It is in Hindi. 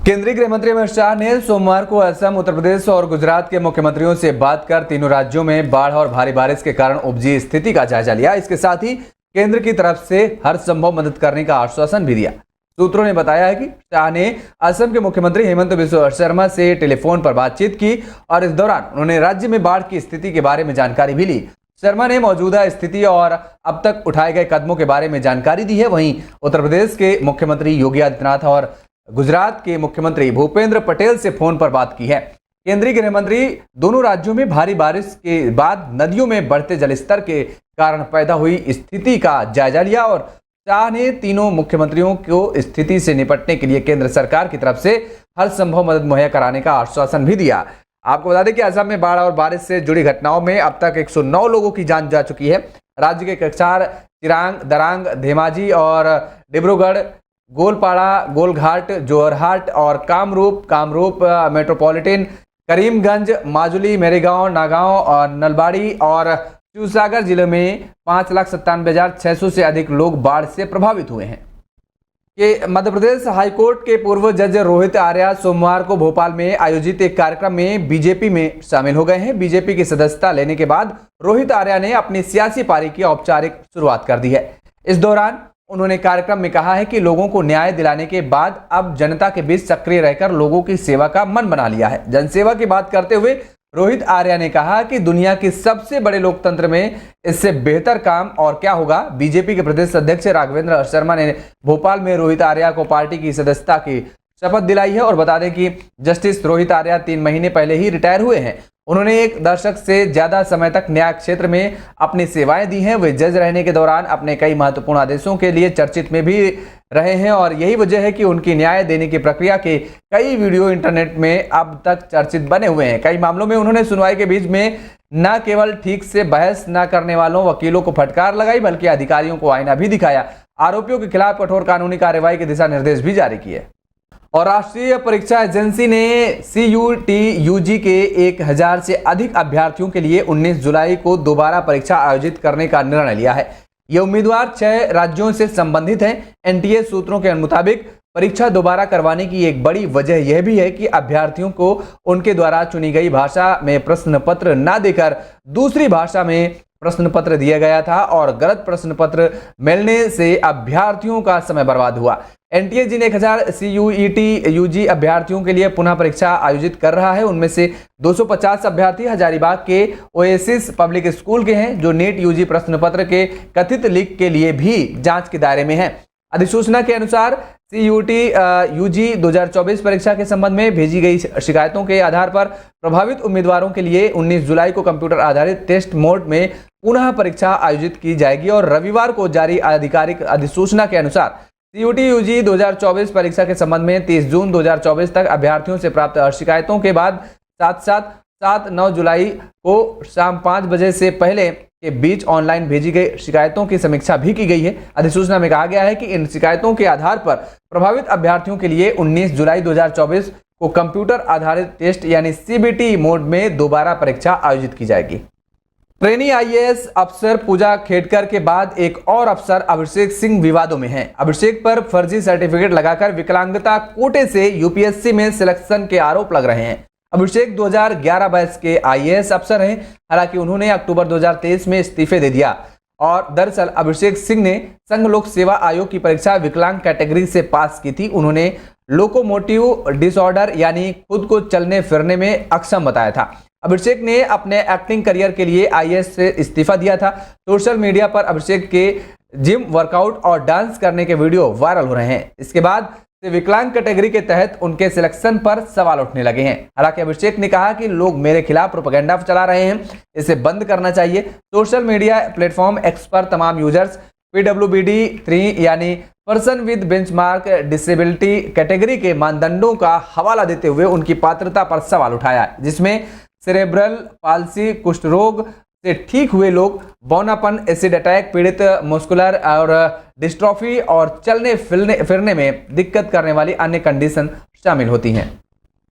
केंद्रीय गृह मंत्री अमित शाह ने सोमवार को असम, उत्तर प्रदेश और गुजरात के मुख्यमंत्रियों से बात कर तीनों राज्यों में बाढ़ और भारी बारिश के कारण उपजी स्थिति का जायजा लिया। इसके साथ ही केंद्र की तरफ से हर संभव मदद करने का आश्वासन भी दिया। सूत्रों ने बताया है कि शाह ने असम के मुख्यमंत्री हेमंत बिस्वा शर्मा से टेलीफोन पर बातचीत की और इस दौरान उन्होंने राज्य में बाढ़ की स्थिति के बारे में जानकारी भी ली। शर्मा ने मौजूदा स्थिति और अब तक उठाए गए कदमों के बारे में जानकारी दी है। वहीं उत्तर प्रदेश के मुख्यमंत्री योगी आदित्यनाथ और गुजरात के मुख्यमंत्री भूपेंद्र पटेल से फोन पर बात की है। केंद्रीय गृह मंत्री दोनों राज्यों में भारी बारिश के बाद नदियों में बढ़ते जलस्तर के कारण पैदा हुई स्थिति का जायजा लिया और शाह ने तीनों मुख्यमंत्रियों को स्थिति से निपटने के लिए केंद्र सरकार की तरफ से हर संभव मदद मुहैया कराने का आश्वासन भी दिया। आपको बता दें कि असम में बाढ़ और बारिश से जुड़ी घटनाओं में अब तक 109 लोगों की जान जा चुकी है। राज्य के कक्षार, चिरांग, दरांग, धेमाजी और डिब्रूगढ़, गोलपाड़ा, गोलघाट, जोरहाट और कामरूप मेट्रोपॉलिटन, करीमगंज, माजुली, मेरेगांव, नागांव और नलबाड़ी और शिवसागर जिले में 5,97,600 से अधिक लोग बाढ़ से प्रभावित हुए हैं। कि मध्य प्रदेश हाईकोर्ट के पूर्व जज रोहित आर्या सोमवार को भोपाल में आयोजित एक कार्यक्रम में बीजेपी में शामिल हो गए हैं। बीजेपी की सदस्यता लेने के बाद रोहित आर्या ने अपनी सियासी पारी की औपचारिक शुरुआत कर दी है। इस दौरान उन्होंने कार्यक्रम में कहा है कि लोगों को न्याय दिलाने के बाद अब जनता के बीच सक्रिय रहकर लोगों की सेवा का मन बना लिया है। जनसेवा की बात करते हुए रोहित आर्या ने कहा कि दुनिया के सबसे बड़े लोकतंत्र में इससे बेहतर काम और क्या होगा। बीजेपी के प्रदेश अध्यक्ष राघवेंद्र शर्मा ने भोपाल में रोहित आर्या को पार्टी की सदस्यता की शपथ दिलाई है और बता दें कि जस्टिस रोहित आर्या 3 महीने पहले ही रिटायर हुए हैं। उन्होंने 1 दशक से ज्यादा समय तक न्याय क्षेत्र में अपनी सेवाएं दी हैं। वे जज रहने के दौरान अपने कई महत्वपूर्ण आदेशों के लिए चर्चित में भी रहे हैं और यही वजह है कि उनकी न्याय देने की प्रक्रिया के कई वीडियो इंटरनेट में अब तक चर्चित बने हुए हैं। कई मामलों में उन्होंने सुनवाई के बीच में न केवल ठीक से बहस न करने वालों वकीलों को फटकार लगाई बल्कि अधिकारियों को आईना भी दिखाया। आरोपियों के खिलाफ कठोर कानूनी कार्रवाई के दिशा निर्देश भी जारी किए। और राष्ट्रीय परीक्षा एजेंसी ने CUT UG के 1000 से अधिक अभ्यर्थियों के लिए 19 जुलाई को दोबारा परीक्षा आयोजित करने का निर्णय लिया है। ये उम्मीदवार 6 राज्यों से संबंधित हैं। NTA सूत्रों के मुताबिक परीक्षा दोबारा करवाने की एक बड़ी वजह यह भी है कि अभ्यर्थियों को उनके द्वारा चुनी गई भाषा में प्रश्न पत्र न देकर दूसरी भाषा में प्रश्न पत्र दिया गया था और गलत प्रश्न पत्र मिलने से अभ्यर्थियों का समय बर्बाद हुआ। NTA जिन 1000 CUET UG अभ्यर्थियों के लिए पुनः परीक्षा आयोजित कर रहा है उनमें से 250 अभ्यर्थी हजारीबाग के ओएसिस पब्लिक स्कूल के हैं जो नीट UG प्रश्न पत्र के कथित लीक के लिए भी जांच के दायरे में हैं। अधिसूचना के अनुसार CUT UG 2024 परीक्षा के संबंध में भेजी गई शिकायतों के आधार पर प्रभावित उम्मीदवारों के लिए 19 जुलाई को कंप्यूटर आधारित टेस्ट मोड में पुनः परीक्षा आयोजित की जाएगी और रविवार को जारी आधिकारिक अधिसूचना के अनुसार CUT UG 2024 परीक्षा के संबंध में 30 जून 2024 तक अभ्यर्थियों से प्राप्त शिकायतों के बाद 7-9 जुलाई को शाम 5 बजे से पहले के बीच ऑनलाइन भेजी गई शिकायतों की समीक्षा भी की गई है। अधिसूचना में कहा गया है कि इन शिकायतों के आधार पर प्रभावित अभ्यर्थियों के लिए 19 जुलाई 2024 को कंप्यूटर आधारित टेस्ट यानी CBT मोड में दोबारा परीक्षा आयोजित की जाएगी। ट्रेनी IAS अफसर पूजा खेड़कर के बाद एक और अफसर अभिषेक सिंह विवादों में हैं। अभिषेक पर फर्जी सर्टिफिकेट लगाकर विकलांगता कोटे से UPSC में सिलेक्शन के आरोप लग रहे हैं। अभिषेक 2011 बैच के IAS अफसर हैं। हालांकि उन्होंने अक्टूबर 2023 में इस्तीफे दे दिया और दरअसल अभिषेक सिंह ने संघ लोक सेवा आयोग की परीक्षा विकलांग कैटेगरी से पास की थी। उन्होंने लोकोमोटिव डिसऑर्डर यानी खुद को चलने फिरने में अक्षम बताया था। अभिषेक ने अपने एक्टिंग करियर के लिए IAS से इस्तीफा दिया था। सोशल मीडिया पर अभिषेक के जिम, वर्कआउट और डांस करने के वीडियो वायरल हो रहे हैं। इसके बाद से विकलांग कैटेगरी के तहत उनके सिलेक्शन पर सवाल उठने लगे हैं। हालांकि अभिषेक ने कहा कि लोग मेरे खिलाफ प्रोपेगेंडा चला रहे हैं, इसे बंद करना चाहिए। सोशल मीडिया प्लेटफॉर्म X पर तमाम यूजर्स PWBD 3 यानी person with benchmark disability category के मानदंडों का हवाला देते हुए उनकी पात्रता पर सवाल उठाया, जिसमें सेरेब्रल पाल्सी, कुष्ठ रोग से ठीक हुए लोग, बौनापन, एसिड अटैक पीड़ित, मस्कुलर और डिस्ट्रॉफी और चलने फिरने में दिक्कत करने वाली अन्य कंडीशन शामिल होती हैं।